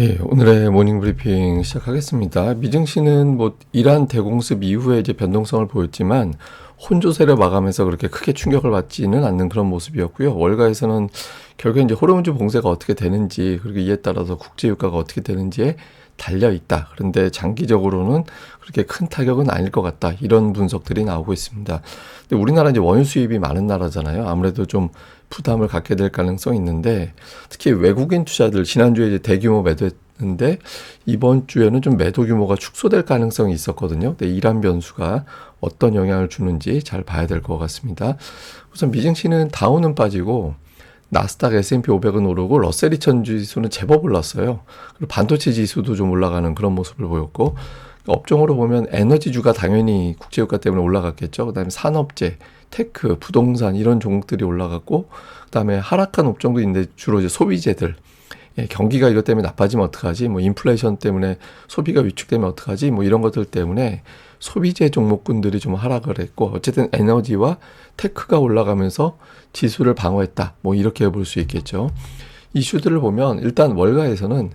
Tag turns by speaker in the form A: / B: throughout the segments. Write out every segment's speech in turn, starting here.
A: 예, 오늘의 모닝 브리핑 시작하겠습니다. 미증시는 이란 대공습 이후에 이제 변동성을 보였지만 혼조세를 마감해서 그렇게 크게 충격을 받지는 않는 그런 모습이었고요. 월가에서는 결국 이제 호르무즈 봉쇄가 어떻게 되는지, 그리고 이에 따라서 국제 유가가 어떻게 되는지에 달려 있다. 그런데 장기적으로는 그렇게 큰 타격은 아닐 것 같다. 이런 분석들이 나오고 있습니다. 근데 우리나라 이제 원유 수입이 많은 나라잖아요. 아무래도 좀 부담을 갖게 될 가능성이 있는데, 특히 외국인 투자들 지난주에 이제 대규모 매도했는데 이번 주에는 좀 매도 규모가 축소될 가능성이 있었거든요. 근데 이란 변수가 어떤 영향을 주는지 잘 봐야 될 것 같습니다. 우선 미증시는 다우는 빠지고 나스닥 S&P 500은 오르고 러셀 2000 지수는 제법 올랐어요. 그리고 반도체 지수도 좀 올라가는 그런 모습을 보였고, 업종으로 보면 에너지주가 당연히 국제유가 때문에 올라갔겠죠. 그다음에 산업재, 테크, 부동산 이런 종목들이 올라갔고, 그다음에 하락한 업종도 있는데 주로 이제 소비재들. 예, 경기가 이것 때문에 나빠지면 어떡하지? 인플레이션 때문에 소비가 위축되면 어떡하지? 이런 것들 때문에 소비재 종목군들이 좀 하락을 했고, 어쨌든 에너지와 테크가 올라가면서 지수를 방어했다. 이렇게 볼 수 있겠죠. 이슈들을 보면 일단 월가에서는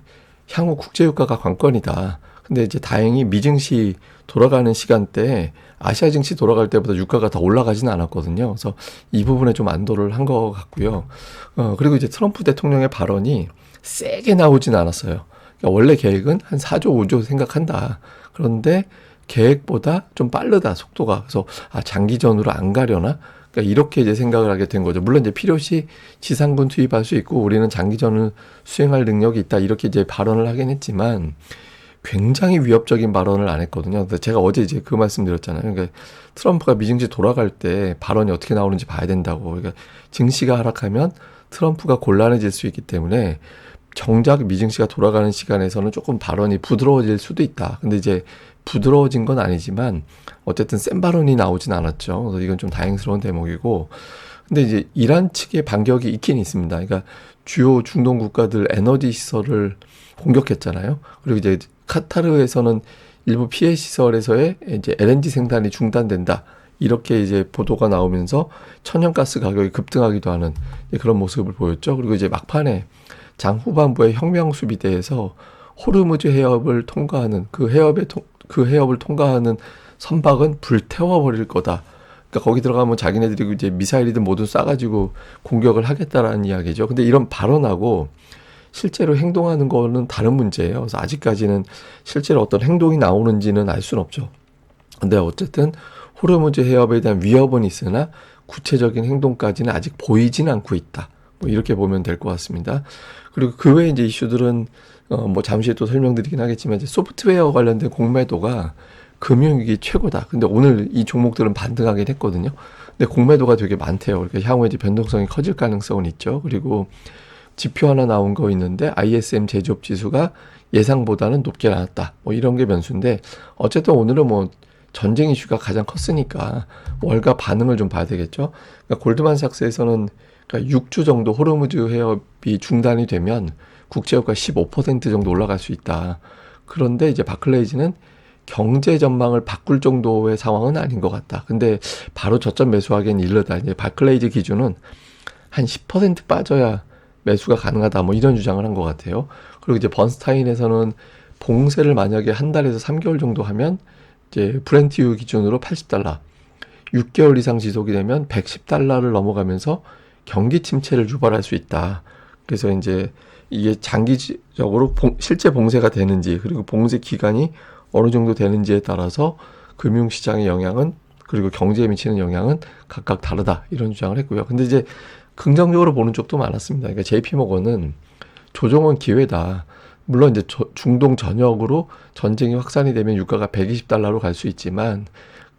A: 향후 국제유가가 관건이다. 근데 이제 다행히 미증시 돌아가는 시간대에 아시아 증시 돌아갈 때보다 유가가 더 올라가지는 않았거든요. 그래서 이 부분에 좀 안도를 한 것 같고요. 그리고 이제 트럼프 대통령의 발언이 세게 나오진 않았어요. 그러니까 원래 계획은 한 4조, 5조 생각한다. 그런데 계획보다 좀 빠르다, 속도가. 그래서 장기전으로 안 가려나? 그러니까 이렇게 이제 생각을 하게 된 거죠. 물론 이제 필요시 지상군 투입할 수 있고 우리는 장기전을 수행할 능력이 있다. 이렇게 이제 발언을 하긴 했지만 굉장히 위협적인 발언을 안 했거든요. 제가 어제 이제 그 말씀 드렸잖아요. 그러니까 트럼프가 미증시 돌아갈 때 발언이 어떻게 나오는지 봐야 된다고. 그러니까 증시가 하락하면 트럼프가 곤란해질 수 있기 때문에 정작 미증시가 돌아가는 시간에서는 조금 발언이 부드러워질 수도 있다. 근데 이제 부드러워진 건 아니지만 어쨌든 센 발언이 나오진 않았죠. 그래서 이건 좀 다행스러운 대목이고. 근데 이제 이란 측의 반격이 있긴 있습니다. 그러니까 주요 중동 국가들 에너지 시설을 공격했잖아요. 그리고 이제 카타르에서는 일부 피해 시설에서의 이제 LNG 생산이 중단된다. 이렇게 이제 보도가 나오면서 천연가스 가격이 급등하기도 하는 그런 모습을 보였죠. 그리고 이제 막판에 장 후반부에 혁명 수비대에서 호르무즈 해협을 통과하는 그 해협을 통과하는 선박은 불태워 버릴 거다. 그러니까 거기 들어가면 자기네들이 이제 미사일이든 뭐든 쏴가지고 공격을 하겠다라는 이야기죠. 근데 이런 발언하고 실제로 행동하는 거는 다른 문제예요. 그래서 아직까지는 실제로 어떤 행동이 나오는지는 알 수는 없죠. 근데 어쨌든 호르무즈 해협에 대한 위협은 있으나 구체적인 행동까지는 아직 보이진 않고 있다. 이렇게 보면 될 것 같습니다. 그리고 그 외에 이제 이슈들은 잠시 후에 또 설명드리긴 하겠지만 이제 소프트웨어 관련된 공매도가 금융위기 최고다. 근데 오늘 이 종목들은 반등하긴 했거든요. 근데 공매도가 되게 많대요. 그러니까 향후에 이제 변동성이 커질 가능성은 있죠. 그리고 지표 하나 나온 거 있는데 ISM 제조업 지수가 예상보다는 높게 나왔다. 이런 게 변수인데 어쨌든 오늘은 전쟁 이슈가 가장 컸으니까 월가 반응을 좀 봐야 되겠죠. 그러니까 골드만삭스에서는 그러니까 6주 정도 호르무즈 해협이 중단이 되면 국제유가 15% 정도 올라갈 수 있다. 그런데 이제 바클레이즈는 경제 전망을 바꿀 정도의 상황은 아닌 것 같다. 근데 바로 저점 매수하기엔 이르다. 이제 바클레이즈 기준은 한 10% 빠져야 매수가 가능하다. 이런 주장을 한 것 같아요. 그리고 이제 번스타인에서는 봉쇄를 만약에 한 달에서 3개월 정도 하면 이제 브렌트유 기준으로 $80, 6개월 이상 지속이 되면 $110를 넘어가면서 경기 침체를 유발할 수 있다. 그래서 이제 이게 장기적으로 실제 봉쇄가 되는지 그리고 봉쇄 기간이 어느 정도 되는지에 따라서 금융시장의 영향은 그리고 경제에 미치는 영향은 각각 다르다. 이런 주장을 했고요. 근데 이제 긍정적으로 보는 쪽도 많았습니다. 그러니까 JP모건은 조정은 기회다. 물론 이제 중동 전역으로 전쟁이 확산이 되면 유가가 $120로 갈 수 있지만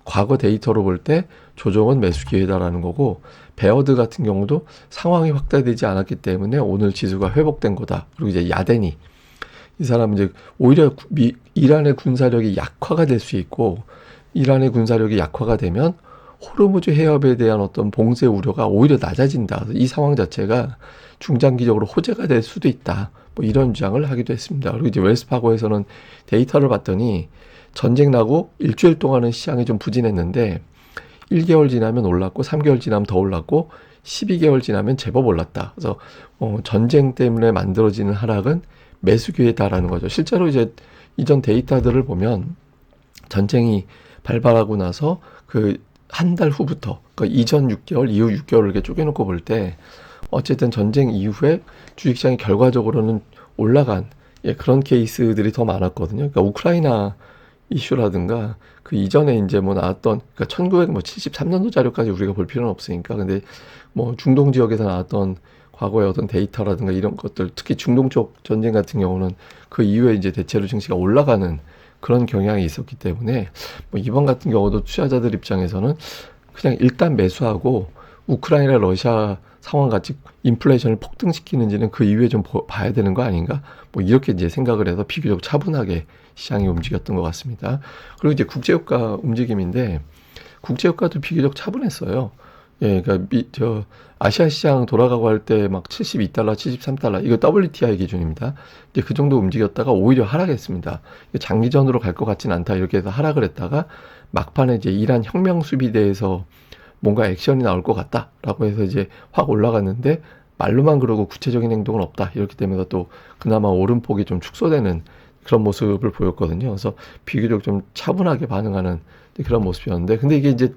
A: 과거 데이터로 볼 때 조정은 매수 기회다라는 거고, 베어드 같은 경우도 상황이 확대되지 않았기 때문에 오늘 지수가 회복된 거다. 그리고 이제 야데니, 이 사람은 이제 오히려 이란의 군사력이 약화가 될 수 있고, 이란의 군사력이 약화가 되면 호르무즈 해협에 대한 어떤 봉쇄 우려가 오히려 낮아진다. 이 상황 자체가 중장기적으로 호재가 될 수도 있다. 이런 주장을 하기도 했습니다. 그리고 이제 웰스파고에서는 데이터를 봤더니 전쟁 나고 일주일 동안은 시장이 좀 부진했는데 1개월 지나면 올랐고 3개월 지나면 더 올랐고 12개월 지나면 제법 올랐다. 그래서 전쟁 때문에 만들어지는 하락은 매수 기회다라는 거죠. 실제로 이제 이전 데이터들을 보면 전쟁이 발발하고 나서 그 한 달 후부터 그 이전 6개월, 이후 6개월을 이렇게 쪼개놓고 볼 때 어쨌든 전쟁 이후에 주식시장이 결과적으로는 올라간 그런 케이스들이 더 많았거든요. 그러니까 우크라이나 이슈라든가 그 이전에 이제 뭐 나왔던 그러니까 1973년도 자료까지 우리가 볼 필요는 없으니까 근데 뭐 중동 지역에서 나왔던 과거의 어떤 데이터라든가 이런 것들 특히 중동 쪽 전쟁 같은 경우는 그 이후에 이제 대체로 증시가 올라가는 그런 경향이 있었기 때문에 뭐 이번 같은 경우도 투자자들 입장에서는 그냥 일단 매수하고 우크라이나 러시아 상황 같이 인플레이션을 폭등시키는지는 그 이후에 좀 봐야 되는 거 아닌가? 뭐 이렇게 이제 생각을 해서 비교적 차분하게 시장이 움직였던 것 같습니다. 그리고 이제 국제유가 움직임인데 국제유가도 비교적 차분했어요. 예, 그러니까 아시아 시장 돌아가고 할 때 막 72달러, 73달러 이거 WTI 기준입니다. 이제 그 정도 움직였다가 오히려 하락했습니다. 장기전으로 갈 것 같진 않다 이렇게 해서 하락을 했다가 막판에 이제 이란 혁명 수비대에서 뭔가 액션이 나올 것 같다라고 해서 이제 확 올라갔는데 말로만 그러고 구체적인 행동은 없다 이렇기 때문에 또 그나마 오름폭이 좀 축소되는 그런 모습을 보였거든요. 그래서 비교적 좀 차분하게 반응하는 그런 모습이었는데 근데 이게 이제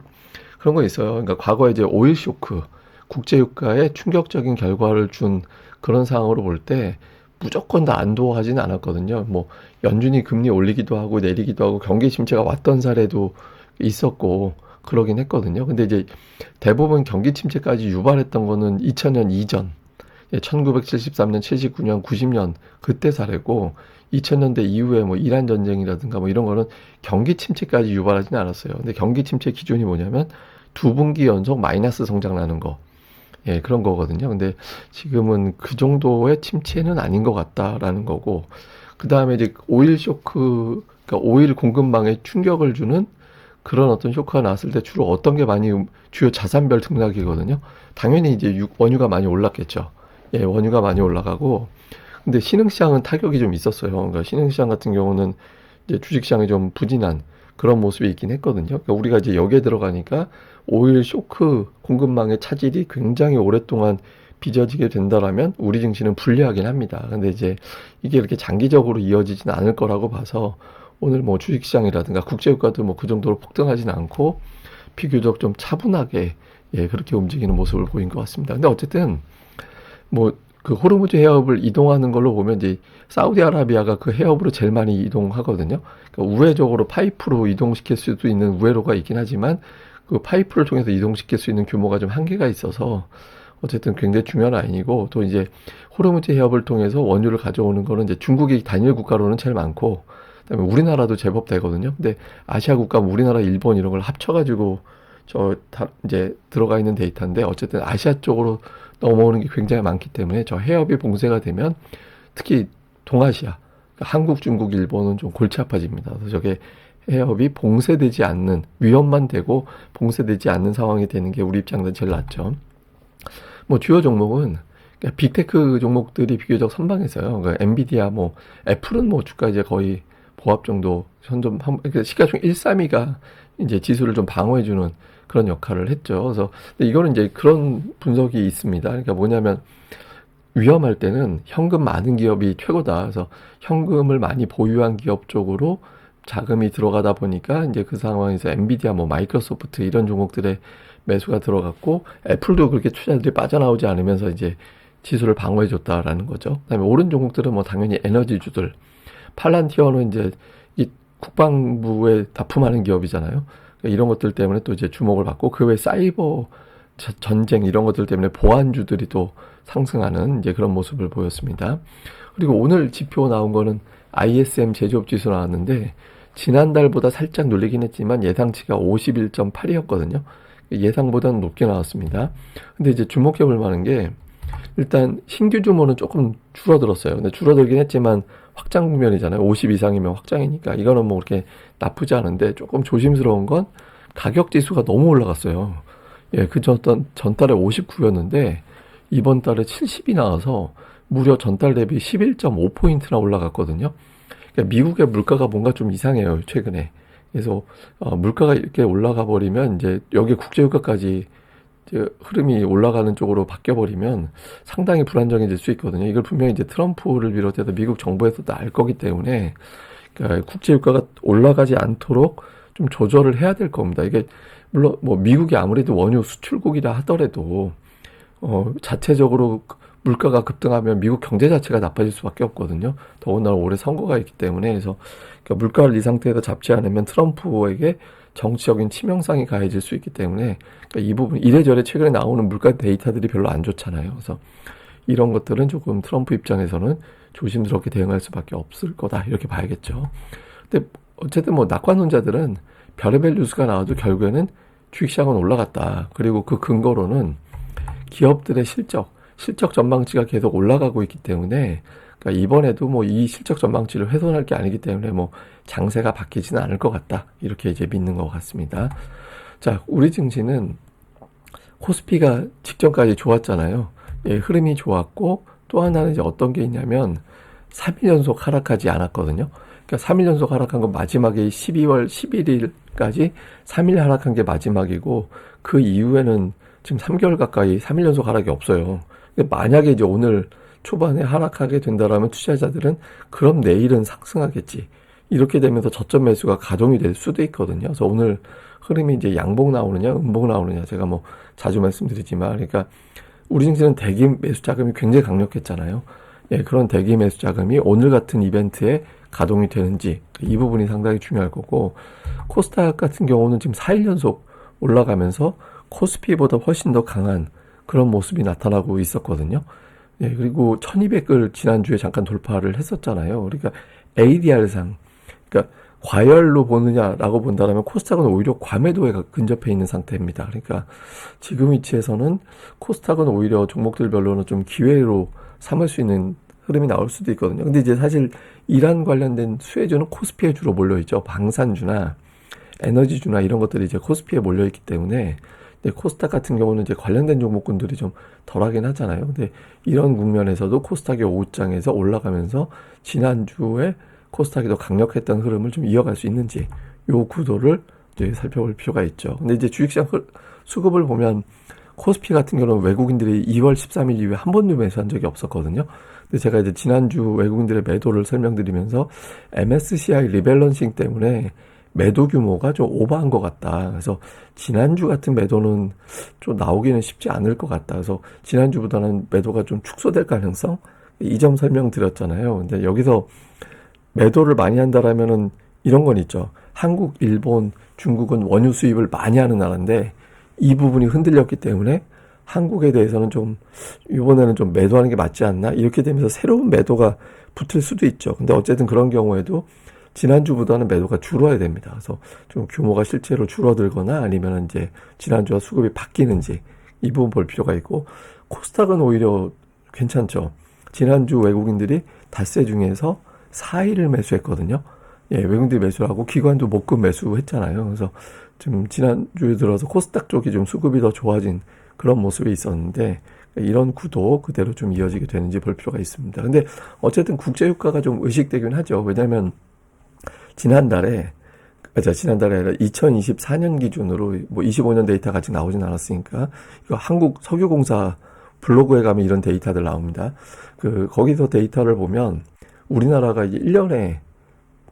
A: 그런 거 있어요. 그러니까 과거에 이제 오일 쇼크, 국제유가에 충격적인 결과를 준 그런 상황으로 볼 때 무조건 다 안도하지는 않았거든요. 뭐 연준이 금리 올리기도 하고 내리기도 하고 경기 침체가 왔던 사례도 있었고 그러긴 했거든요. 근데 이제 대부분 경기 침체까지 유발했던 거는 2000년 이전, 1973년, 79년, 90년 그때 사례고 2000년대 이후에 뭐 이란 전쟁이라든가 뭐 이런 거는 경기 침체까지 유발하지는 않았어요. 근데 경기 침체 기준이 뭐냐면 두 분기 연속 마이너스 성장 나는 거. 예, 그런 거거든요. 근데 지금은 그 정도의 침체는 아닌 것 같다라는 거고, 그 다음에 이제 오일 쇼크, 그러니까 오일 공급망에 충격을 주는 그런 어떤 쇼크가 나왔을 때 주로 어떤 게 많이 주요 자산별 등락이거든요. 당연히 이제 원유가 많이 올랐겠죠. 예, 원유가 많이 올라가고, 근데 신흥시장은 타격이 좀 있었어요. 그러니까 신흥시장 같은 경우는 이제 주식시장이 좀 부진한 그런 모습이 있긴 했거든요. 그러니까 우리가 이제 여기에 들어가니까 오일 쇼크 공급망의 차질이 굉장히 오랫동안 빚어지게 된다라면 우리 증시는 불리하긴 합니다. 근데 이제 이게 이렇게 장기적으로 이어지진 않을 거라고 봐서 오늘 뭐 주식시장이라든가 국제유가도 뭐 그 정도로 폭등하진 않고 비교적 좀 차분하게 그렇게 움직이는 모습을 보인 것 같습니다. 근데 어쨌든 뭐 그 호르무즈 해협을 이동하는 걸로 보면 이제 사우디아라비아가 그 해협으로 제일 많이 이동하거든요. 그러니까 우회적으로 파이프로 이동시킬 수도 있는 우회로가 있긴 하지만 그 파이프를 통해서 이동시킬 수 있는 규모가 좀 한계가 있어서 어쨌든 굉장히 중요한 라인이고 또 이제 호르무즈 해협을 통해서 원유를 가져오는 거는 이제 중국이 단일 국가로는 제일 많고 그다음에 우리나라도 제법 되거든요. 근데 아시아 국가 우리나라, 일본 이런 걸 합쳐가지고 이제 들어가 있는 데이터인데 어쨌든 아시아 쪽으로 넘어오는 게 굉장히 많기 때문에 저 해협이 봉쇄가 되면 특히 동아시아, 그러니까 한국, 중국, 일본은 좀 골치 아파집니다. 그래서 저게 해협이 봉쇄되지 않는, 위험만 되고 봉쇄되지 않는 상황이 되는 게 우리 입장에서 제일 낫죠. 뭐 주요 종목은 그러니까 빅테크 종목들이 비교적 선방했어요. 그러니까 엔비디아, 뭐 애플은 뭐 주가 이제 거의 보합 정도 그러니까 시가총 132가 이제 지수를 좀 방어해주는 그런 역할을 했죠. 그래서 근데 이거는 이제 그런 분석이 있습니다. 그러니까 뭐냐면 위험할 때는 현금 많은 기업이 최고다. 그래서 현금을 많이 보유한 기업 쪽으로 자금이 들어가다 보니까 이제 그 상황에서 엔비디아, 뭐 마이크로소프트 이런 종목들의 매수가 들어갔고 애플도 그렇게 투자들이 빠져나오지 않으면서 이제 지수를 방어해줬다라는 거죠. 그다음에 오른 종목들은 뭐 당연히 에너지주들, 팔란티어는 이제 이 국방부에 납품하는 기업이잖아요. 그러니까 이런 것들 때문에 또 이제 주목을 받고 그 외 사이버 전쟁 이런 것들 때문에 보안주들이 또 상승하는 이제 그런 모습을 보였습니다. 그리고 오늘 지표 나온 거는 ISM 제조업 지수 나왔는데 지난달보다 살짝 눌리긴 했지만 예상치가 51.8이었거든요. 예상보다는 높게 나왔습니다. 근데 이제 주목해 볼 만한 게 일단 신규 주문은 조금 줄어들었어요. 근데 줄어들긴 했지만 확장 국면이잖아요. 50 이상이면 확장이니까 이거는 뭐 그렇게 나쁘지 않은데 조금 조심스러운 건 가격 지수가 너무 올라갔어요. 예, 그 전달에 59였는데 이번 달에 70이 나와서 무려 전달 대비 11.5포인트나 올라갔거든요. 그러니까 미국의 물가가 뭔가 좀 이상해요, 최근에. 그래서 물가가 이렇게 올라가 버리면 이제 여기 국제유가까지 이제 흐름이 올라가는 쪽으로 바뀌어버리면 상당히 불안정해질 수 있거든요. 이걸 분명히 이제 트럼프를 비롯해서 미국 정부에서도 알 거기 때문에 그러니까 국제 유가가 올라가지 않도록 좀 조절을 해야 될 겁니다. 이게 물론 뭐 미국이 아무래도 원유 수출국이라 하더라도 자체적으로 물가가 급등하면 미국 경제 자체가 나빠질 수밖에 없거든요. 더군다나 올해 선거가 있기 때문에. 그래서 그러니까 물가를 이 상태에서 잡지 않으면 트럼프에게 정치적인 치명상이 가해질 수 있기 때문에 그러니까 이 부분 이래저래 최근에 나오는 물가 데이터들이 별로 안 좋잖아요. 그래서 이런 것들은 조금 트럼프 입장에서는 조심스럽게 대응할 수밖에 없을 거다 이렇게 봐야겠죠. 근데 어쨌든 뭐 낙관론자들은 별의별 뉴스가 나와도 결국에는 주식시장은 올라갔다. 그리고 그 근거로는 기업들의 실적 전망치가 계속 올라가고 있기 때문에 그러니까 이번에도 뭐 이 실적 전망치를 훼손할 게 아니기 때문에 뭐 장세가 바뀌지는 않을 것 같다. 이렇게 이제 믿는 것 같습니다. 자, 우리 증시는 코스피가 직전까지 좋았잖아요. 예, 흐름이 좋았고 또 하나는 이제 어떤 게 있냐면 3일 연속 하락하지 않았거든요. 그러니까 3일 연속 하락한 건 마지막에 12월 11일까지 3일 하락한 게 마지막이고 그 이후에는 지금 3개월 가까이 3일 연속 하락이 없어요. 만약에 이제 오늘 초반에 하락하게 된다라면 투자자들은 그럼 내일은 상승하겠지. 이렇게 되면서 저점 매수가 가동이 될 수도 있거든요. 그래서 오늘 흐름이 이제 양봉 나오느냐, 음봉 나오느냐, 제가 뭐 자주 말씀드리지만, 그러니까 우리 증시는 대기 매수 자금이 굉장히 강력했잖아요. 예, 그런 대기 매수 자금이 오늘 같은 이벤트에 가동이 되는지 이 부분이 상당히 중요할 거고, 코스닥 같은 경우는 지금 4일 연속 올라가면서 코스피보다 훨씬 더 강한 그런 모습이 나타나고 있었거든요. 예, 그리고 1200을 지난주에 잠깐 돌파를 했었잖아요. 그러니까 ADR상, 그러니까 과열로 보느냐라고 본다면 코스닥은 오히려 과매도에 근접해 있는 상태입니다. 그러니까 지금 위치에서는 코스닥은 오히려 종목들별로는 좀 기회로 삼을 수 있는 흐름이 나올 수도 있거든요. 근데 이제 사실 이란 관련된 수혜주는 코스피에 주로 몰려있죠. 방산주나 에너지주나 이런 것들이 이제 코스피에 몰려있기 때문에 코스닥 같은 경우는 이제 관련된 종목군들이 좀 덜하긴 하잖아요. 근데 이런 국면에서도 코스닥이 오후장에서 올라가면서 지난주에 코스닥이 더 강력했던 흐름을 좀 이어갈 수 있는지 요 구도를 이제 살펴볼 필요가 있죠. 근데 이제 주식시장 수급을 보면 코스피 같은 경우는 외국인들이 2월 13일 이후에 한 번도 매수한 적이 없었거든요. 근데 제가 이제 지난주 외국인들의 매도를 설명드리면서 MSCI 리밸런싱 때문에 매도 규모가 좀 오버한 것 같다. 그래서 지난주 같은 매도는 좀 나오기는 쉽지 않을 것 같다. 그래서 지난주보다는 매도가 좀 축소될 가능성? 이 점 설명드렸잖아요. 근데 여기서 매도를 많이 한다라면은 이런 건 있죠. 한국, 일본, 중국은 원유 수입을 많이 하는 나라인데 이 부분이 흔들렸기 때문에 한국에 대해서는 좀 이번에는 좀 매도하는 게 맞지 않나? 이렇게 되면서 새로운 매도가 붙을 수도 있죠. 근데 어쨌든 그런 경우에도 지난주보다는 매도가 줄어야 됩니다. 그래서 좀 규모가 실제로 줄어들거나 아니면 이제 지난주와 수급이 바뀌는지 이 부분 볼 필요가 있고, 코스닥은 오히려 괜찮죠. 지난주 외국인들이 닷새 중에서 4일을 매수했거든요. 예, 외국인들이 매수하고 기관도 목금 매수했잖아요. 그래서 지금 지난주에 들어서 코스닥 쪽이 좀 수급이 더 좋아진 그런 모습이 있었는데 이런 구도 그대로 좀 이어지게 되는지 볼 필요가 있습니다. 근데 어쨌든 국제유가가 좀 의식되긴 하죠. 왜냐하면 지난달에 아니라 2024년 기준으로 뭐 25년 데이터가 아직 나오진 않았으니까 이거 한국 석유공사 블로그에 가면 이런 데이터들 나옵니다. 거기서 데이터를 보면 우리나라가 이제 1년에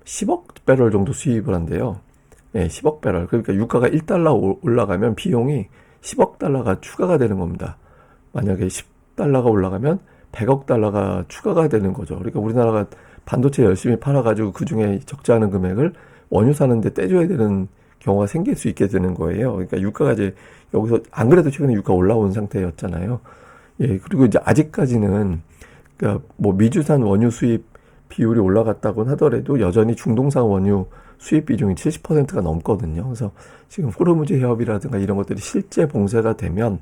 A: 10억 배럴 정도 수입을 한대요. 네, 10억 배럴. 그러니까 유가가 1달러 올라가면 비용이 10억 달러가 추가가 되는 겁니다. 만약에 10달러가 올라가면 100억 달러가 추가가 되는 거죠. 그러니까 우리나라가 반도체 열심히 팔아가지고 그중에 적지 않은 금액을 원유 사는데 떼줘야 되는 경우가 생길 수 있게 되는 거예요. 그러니까 유가가 이제 여기서 안 그래도 최근에 유가 올라온 상태였잖아요. 예, 그리고 이제 아직까지는 그러니까 뭐 미주산 원유 수입 비율이 올라갔다고는 하더라도 여전히 중동산 원유 수입 비중이 70%가 넘거든요. 그래서 지금 호르무즈 해협이라든가 이런 것들이 실제 봉쇄가 되면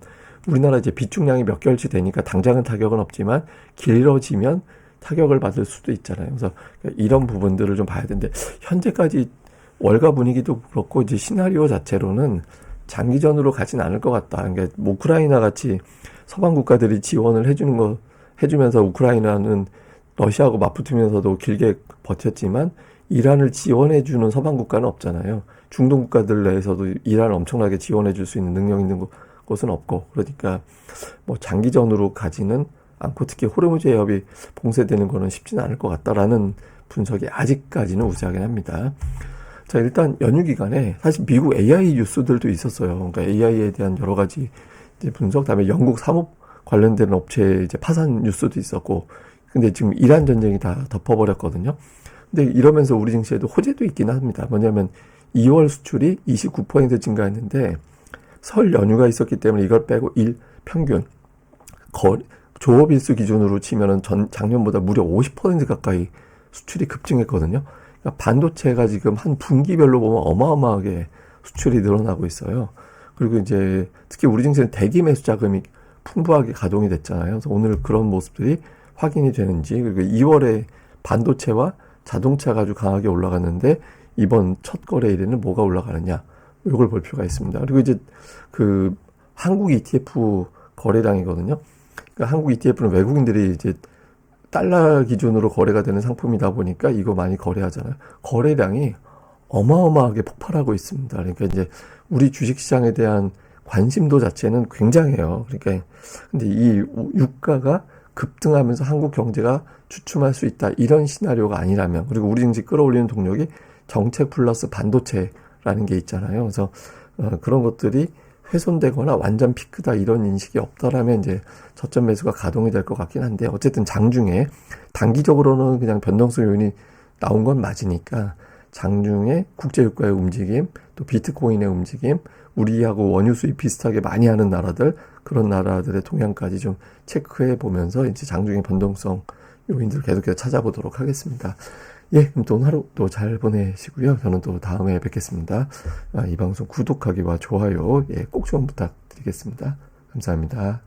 A: 우리나라 이제 비축량이 몇 개월치 되니까 당장은 타격은 없지만 길어지면 타격을 받을 수도 있잖아요. 그래서 이런 부분들을 좀 봐야 되는데 현재까지 월가 분위기도 그렇고 이제 시나리오 자체로는 장기전으로 가진 않을 것 같다. 그러니까 우크라이나 같이 서방 국가들이 지원을 해주면서 우크라이나는 러시아하고 맞붙으면서도 길게 버텼지만 이란을 지원해주는 서방 국가는 없잖아요. 중동 국가들 내에서도 이란을 엄청나게 지원해줄 수 있는 능력 있는 것은 없고, 그러니까 뭐 장기전으로 가지는 않고 특히 호르무즈 해협이 봉쇄되는 거는 쉽지는 않을 것 같다라는 분석이 아직까지는 우세하긴 합니다. 자, 일단 연휴 기간에 사실 미국 AI 뉴스들도 있었어요. 그러니까 AI에 대한 여러 가지 이제 분석, 다음에 영국 산업 관련된 업체 이제 파산 뉴스도 있었고, 근데 지금 이란 전쟁이 다 덮어버렸거든요. 근데 이러면서 우리 증시에도 호재도 있긴 합니다. 뭐냐면 2월 수출이 29% 증가했는데 설 연휴가 있었기 때문에 이걸 빼고 평균 조업일수 기준으로 치면은 작년보다 무려 50% 가까이 수출이 급증했거든요. 그러니까 반도체가 지금 한 분기별로 보면 어마어마하게 수출이 늘어나고 있어요. 그리고 이제 특히 우리 증시는 대기 매수 자금이 풍부하게 가동이 됐잖아요. 그래서 오늘 그런 모습들이 확인이 되는지, 그리고 2월에 반도체와 자동차가 아주 강하게 올라갔는데 이번 첫 거래일에는 뭐가 올라가느냐, 이걸 볼 필요가 있습니다. 그리고 이제 그 한국 ETF 거래량이거든요. 그러니까 한국 ETF는 외국인들이 이제 달러 기준으로 거래가 되는 상품이다 보니까 이거 많이 거래하잖아요. 거래량이 어마어마하게 폭발하고 있습니다. 그러니까 이제 우리 주식시장에 대한 관심도 자체는 굉장해요. 그러니까 근데 이 유가가 급등하면서 한국 경제가 주춤할 수 있다, 이런 시나리오가 아니라면, 그리고 우리 증시 끌어올리는 동력이 정책 플러스 반도체라는 게 있잖아요. 그래서 그런 것들이 훼손되거나 완전 피크다 이런 인식이 없다라면 이제 저점 매수가 가동이 될 것 같긴 한데, 어쨌든 장중에 단기적으로는 그냥 변동성 요인이 나온 건 맞으니까 장중에 국제유가의 움직임, 또 비트코인의 움직임, 우리하고 원유 수입 비슷하게 많이 하는 나라들, 그런 나라들의 동향까지 좀 체크해 보면서 이제 장중의 변동성 요인들을 계속해서 찾아보도록 하겠습니다. 예, 그럼 또 오늘 하루 또 잘 보내시고요. 저는 또 다음에 뵙겠습니다. 이 방송 구독하기와 좋아요, 꼭 좀 부탁드리겠습니다. 감사합니다.